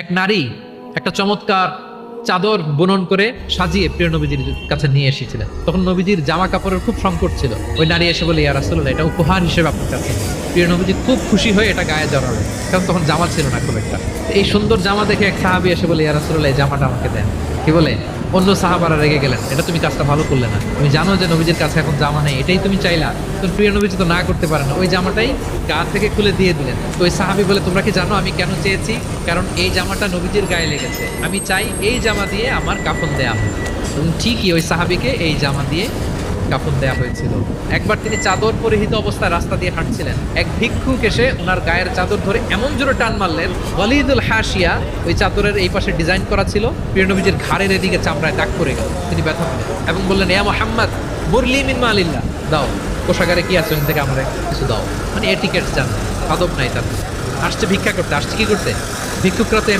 এক নারী একটা চমৎকার চাদর বুনন করে সাজিয়ে প্রিয় নবীজির কাছে নিয়ে এসেছিলেন। তখন নবীজির জামা কাপড়ের খুব সংকট ছিল। ওই নারী এসে বলে, ইয়া রাসূলুল্লাহ, এটা উপহার হিসেবে আপনার কাছে। প্রিয় নবীজি খুব খুশি হয়ে এটা গায়ে জড়ালেন, কারণ তখন জামা ছিল না খুব একটা। এই সুন্দর জামা দেখে এক সাহাবী এসে বলে, ইয়া রাসূলুল্লাহ, এই জামাটা আমাকে দেন। কি বলে? অন্য সাহাবারা রেগে গেলেন, এটা তুমি কাজটা ভালো করলে না, তুমি জানো যে নবীজির কাছে এখন জামা নেই, এটাই তুমি চাইলা। তো প্রিয় নবীজি তো না করতে পারেন না, ওই জামাটাই গা থেকে খুলে দিয়ে দিলেন। তো ওই সাহাবী বলে, তোমরা কি জানো আমি কেন চেয়েছি? কারণ এই জামাটা নবীজির গায়ে লেগেছে, আমি চাই এই জামা দিয়ে আমার কাফন দেয়া হয়। এবং ঠিকই ওই সাহাবীকে এই জামা দিয়ে কাফন দেয়া হয়েছিল। একবার তিনি চাদর পরিহিত অবস্থায় রাস্তা দিয়ে হাঁটছিলেন, এক ভিক্ষুক এসে ওনার গায়ের চাদর ধরে এমন জোরে টান মারলেন, ওয়ালিদুল হাসিয়া, ওই চাদরের এই পাশে ডিজাইন করা ছিল, প্রিয় নবীজির ঘাড়ের এদিকে চামড়ায় দাগ পড়ে গেল। তিনি ব্যথা পেলেন এবং বললেন, ইয়া মুহাম্মদ মুরলি মিন মালিল্লাহ, দাও কোষাগারে কি আছে ওখান থেকে আমরা কিছু দাও। মানে এটিকেট জান, আদব নাই তার। আসছে ভিক্ষা করতে, আসছে কি করতে? ভিক্ষুকরা তো